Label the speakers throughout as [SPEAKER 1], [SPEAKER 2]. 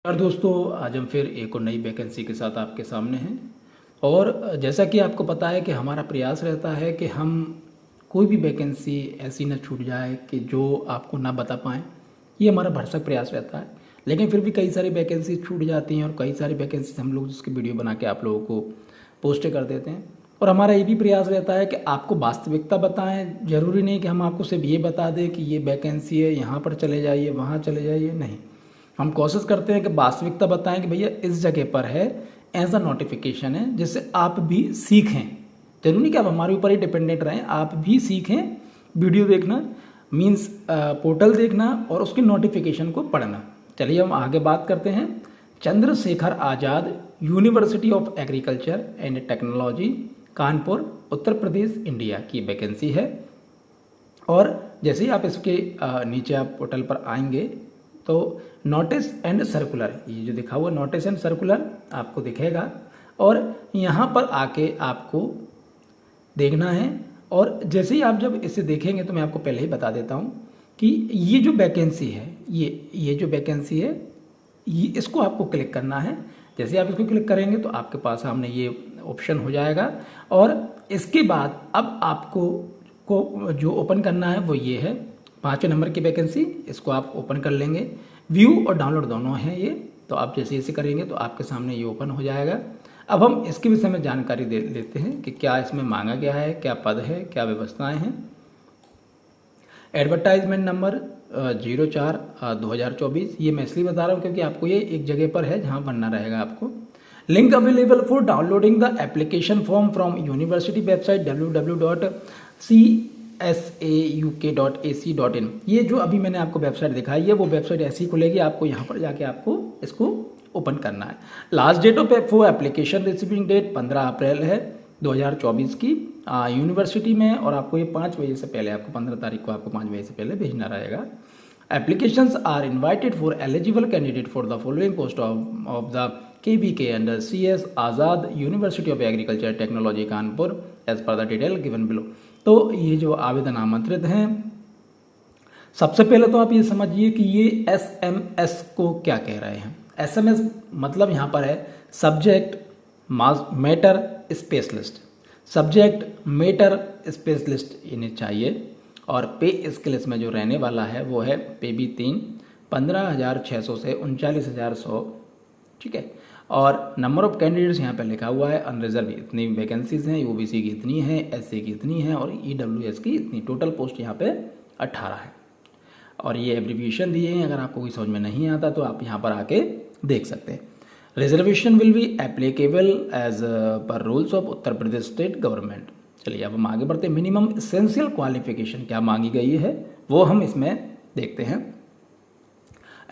[SPEAKER 1] और दोस्तों, आज हम फिर एक और नई वैकेंसी के साथ आपके सामने हैं। और जैसा कि आपको पता है कि हमारा प्रयास रहता है कि हम कोई भी वैकेंसी ऐसी ना छूट जाए कि जो आपको ना बता पाएँ। ये हमारा भरसक प्रयास रहता है। लेकिन फिर भी कई सारी वैकेंसी छूट जाती हैं और कई सारी वैकेंसी हम लोग जिसकी वीडियो बना के आप लोगों को पोस्ट कर देते हैं। और हमारा ये भी प्रयास रहता है कि आपको वास्तविकता बताएं। ज़रूरी नहीं कि हम आपको सिर्फ ये बता दें कि ये वैकेंसी है, यहाँ पर चले जाइए, वहाँ चले जाइए। नहीं, हम कोशिश करते हैं कि वास्तविकता बताएं कि भैया इस जगह पर है, ऐसा नोटिफिकेशन है, जिससे आप भी सीखें। जरूरी नहीं कि आप हमारे ऊपर ही डिपेंडेंट रहें, आप भी सीखें। वीडियो देखना मीन्स पोर्टल देखना और उसके नोटिफिकेशन को पढ़ना। चलिए हम आगे बात करते हैं। Chandrashekhar Azad university of agriculture and technology, Kanpur, Uttar Pradesh, India की वैकेंसी है। और जैसे ही आप इसके नीचे आप पोर्टल पर आएंगे तो नोटिस एंड सर्कुलर, ये जो दिखा हुआ नोटिस एंड सर्कुलर आपको दिखेगा। और यहाँ पर आके आपको देखना है। और जैसे ही आप जब इसे देखेंगे तो मैं आपको पहले ही बता देता हूँ कि ये जो वैकेंसी है, ये जो वैकेंसी है, ये इसको आपको क्लिक करना है। जैसे आप इसको क्लिक करेंगे तो आपके पास सामने ये ऑप्शन हो जाएगा। और इसके बाद अब आपको जो ओपन करना है वो ये है 5वें नंबर की वैकेंसी। इसको आप ओपन कर लेंगे। व्यू और डाउनलोड दोनों हैं ये। तो आप जैसे इसे करेंगे तो आपके सामने ये ओपन हो जाएगा। अब हम इसके विषय में जानकारी दे लेते हैं कि क्या इसमें मांगा गया है, क्या पद है, क्या व्यवस्थाएं हैं। Advertisement number 04/2024। ये मैं इसलिए बता रहा हूँ क्योंकि आपको ये एक जगह पर है जहाँ बनना रहेगा आपको। Link available for downloading the application form from university website www.cauk.ac.in। ये जो अभी मैंने आपको वेबसाइट दिखाई है वो वेबसाइट ऐसी खुलेगी। आपको यहाँ पर जाके आपको इसको ओपन करना है। Last date of for application receiving date 15 April है 2024 की यूनिवर्सिटी में। और आपको ये 5 बजे से पहले, आपको 15 तारीख को आपको 5 बजे से पहले भेजना रहेगा। Applications are invited for eligible candidate for the following post of the KVK under CS Azad University of Agriculture Technology Kanpur as per the detail given below। तो ये जो आवेदन आमंत्रित हैं, सबसे पहले तो आप ये समझिए कि ये SMS को क्या कह रहे हैं। SMS मतलब यहाँ पर है subject matter specialist. Subject matter specialist इन्हें चाहिए। और पे स्केल इसमें जो रहने वाला है वो है पे भी 3, 15,600 से 39,100। ठीक है। और नंबर ऑफ कैंडिडेट्स यहाँ पे लिखा हुआ है अनरिजर्व इतनी वैकेंसीज हैं, ओबीसी की इतनी है, एससी की इतनी है और ईडब्ल्यूएस की इतनी। टोटल पोस्ट यहाँ पे 18 है। और ये एब्रीविएशन दिए हैं, अगर आपको कोई समझ में नहीं आता तो आप यहाँ पर आके देख सकते हैं। Reservation will be applicable as per rules of Uttar Pradesh state government. चलिए अब हम आगे बढ़ते हैं। मिनिमम एसेंशियल क्वालिफिकेशन क्या मांगी गई है वो हम इसमें देखते हैं।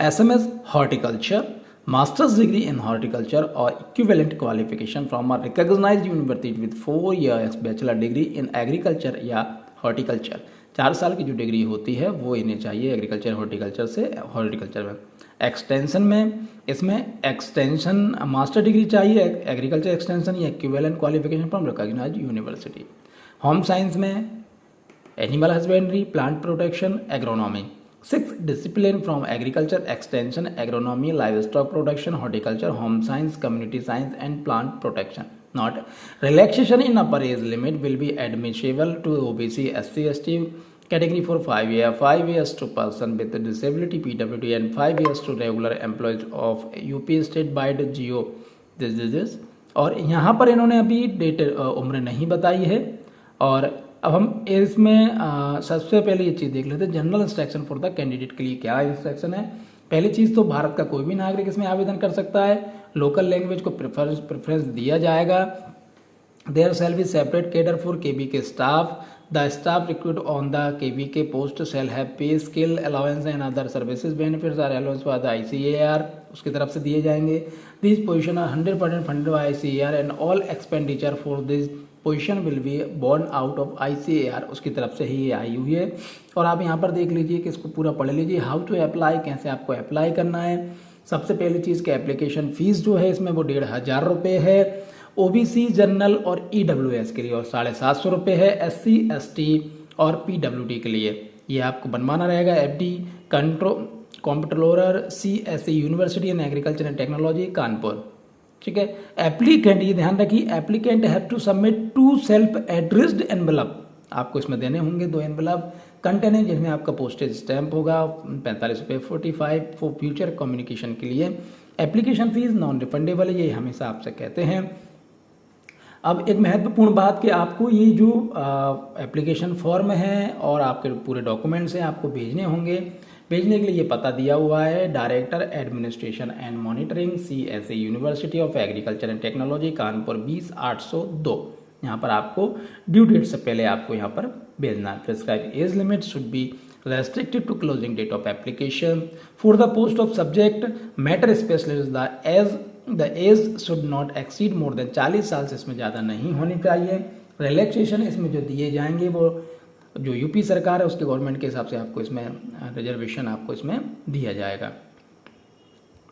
[SPEAKER 1] SMS horticulture, masters degree in horticulture और equivalent qualification from a recognised university with 4 years bachelor degree in agriculture या हॉर्टिकल्चर। 4 साल की जो डिग्री होती है वो इन्हें चाहिए एग्रीकल्चर हॉर्टिकल्चर से। हॉर्टिकल्चर में एक्सटेंशन में इसमें एक्सटेंशन मास्टर डिग्री चाहिए एग्रीकल्चर एक्सटेंशन या equivalent qualification from recognised university. Home science में animal husbandry, plant protection, agronomy. 6 discipline from agriculture extension, agronomy, livestock production, horticulture, home science, community science and plant protection. Not relaxation in upper age limit will be admissible to OBC SC ST category for 5 years, 5 years to person with disability PWD and 5 years to regular employees of UP state by GO this। और यहाँ पर इन्होंने अभी date उम्र नहीं बताई है। और अब हम इसमें सबसे पहले ये चीज़ देख लेते हैं। General instruction for the candidate के लिए क्या इंस्ट्रक्शन है। पहली चीज़ तो भारत का कोई भी नागरिक इसमें आवेदन कर सकता है। लोकल लैंग्वेज को प्रेफरेंस दिया जाएगा। There shall be separate cadre for KVK staff. The staff recruit on the KVK post shall have pay, skill, allowance and other services benefits are allowance by the ICAR उसकी तरफ से दिए जाएंगे। These position are 100% funded by ICAR and all expenditure for this position will be borne out of ICAR उसकी तरफ से ही ये आई हुई है। और आप यहाँ पर देख लीजिए कि इसको पूरा पढ़ लीजिए। हाउ टू अप्लाई, कैसे आपको अप्लाई करना है। सबसे पहली चीज़ कि एप्लीकेशन फीस जो है इसमें वो 1,500 रुपये है। OBC जनरल और EWS के लिए और 750 रुपये है। SC ST और PWD के लिए ये आपको बनवाना रहेगा। FD comptroller CSE university and agriculture and technology Kanpur. ठीक है। एप्लीकेंट, ये ध्यान रखिए, applicant have to submit 2 self addressed envelope, आपको इसमें देने होंगे 2 एनवलप कंटेनिंग, जिसमें आपका पोस्टेज स्टैंप होगा 45 रुपये 45 फॉर फ्यूचर कम्युनिकेशन के लिए। एप्लीकेशन फीस नॉन रिफंडेबल है, ये हमेशा आपसे कहते हैं। अब एक महत्वपूर्ण बात कि आपको ये जो एप्लीकेशन फॉर्म है और आपके पूरे डॉक्यूमेंट्स हैं आपको भेजने होंगे। भेजने के लिए ये पता दिया हुआ है, director administration and monitoring CSE university of agriculture and technology Kanpur 20802। यहाँ पर आपको ड्यू डेट से पहले आपको यहाँ पर भेजना है। Prescribe age limit should be restricted to closing date of application. For the post of subject matter specialist, the age should not exceed more than 40 साल से इसमें ज़्यादा नहीं होनी चाहिए। रिलैक्सेशन इसमें जो दिए जाएंगे वो जो यूपी सरकार है उसके गवर्नमेंट के हिसाब से आपको इसमें रिजर्वेशन आपको इसमें दिया जाएगा।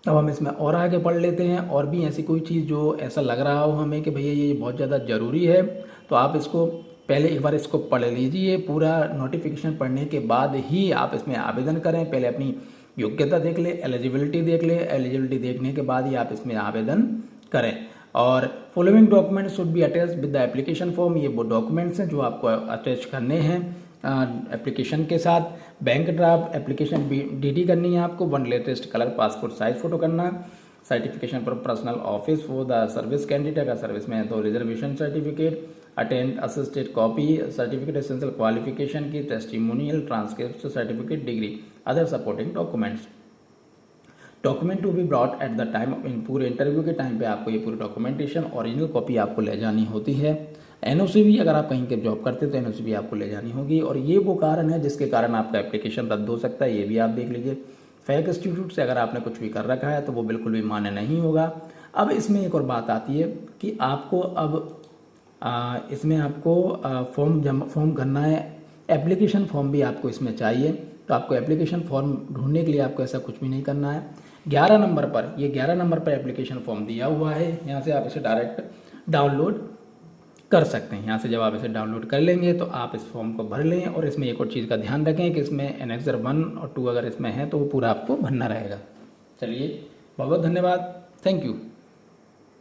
[SPEAKER 1] अब हम इसमें और आगे पढ़ लेते हैं, और भी ऐसी कोई चीज़ जो ऐसा लग रहा हो हमें कि भैया ये बहुत ज़्यादा ज़रूरी है, तो आप इसको पहले एक बार इसको पढ़ लीजिए। पूरा नोटिफिकेशन पढ़ने के बाद ही आप इसमें आवेदन करें। पहले अपनी योग्यता देख ले, एलिजिबिलिटी देख ले, एलिजिबिलिटी देखने के बाद ही आप इसमें आवेदन करें। और following documents should be attach with the application form, ये वो डॉक्यूमेंट्स हैं जो आपको अटैच करने हैं एप्लीकेशन के साथ। बैंक ड्राफ्ट एप्लीकेशन DD करनी है आपको, 1 latest colour passport size photo करना है, certification for personal office for the service candidate, अगर सर्विस में है तो reservation certificate, attend assisted copy, certificate essential qualification की, testimonial, transcript certificate, degree, other supporting documents. Document to be brought at the time, पूरे interview के time पे आपको ये पूरी डॉक्यूमेंटेशन ओरिजिनल कॉपी आपको ले जानी होती है। NOC भी, अगर आप कहीं के जॉब करते हैं तो NOC भी आपको ले जानी होगी। और ये वो कारण है जिसके कारण आपका एप्लीकेशन रद्द हो सकता है, ये भी आप देख लीजिए। फेक इंस्टीट्यूट से अगर आपने कुछ भी कर रखा है तो वो बिल्कुल भी मान्य नहीं होगा। अब इसमें एक और बात आती है कि आपको अब इसमें आपको फॉर्म भरना है, एप्लीकेशन फॉर्म भी आपको इसमें चाहिए। तो आपको एप्लीकेशन फॉर्म ढूंढने के लिए आपको ऐसा कुछ भी नहीं करना है। 11 नंबर पर, ये 11 नंबर पर एप्लीकेशन फॉर्म दिया हुआ है, यहाँ से आप इसे डायरेक्ट डाउनलोड कर सकते हैं। यहाँ से जब आप इसे डाउनलोड कर लेंगे तो आप इस फॉर्म को भर लें। और इसमें एक और चीज़ का ध्यान रखें कि इसमें एनेक्सर 1 और 2 अगर इसमें है तो वो पूरा आपको भरना रहेगा। चलिए, बहुत बहुत धन्यवाद, थैंक यू।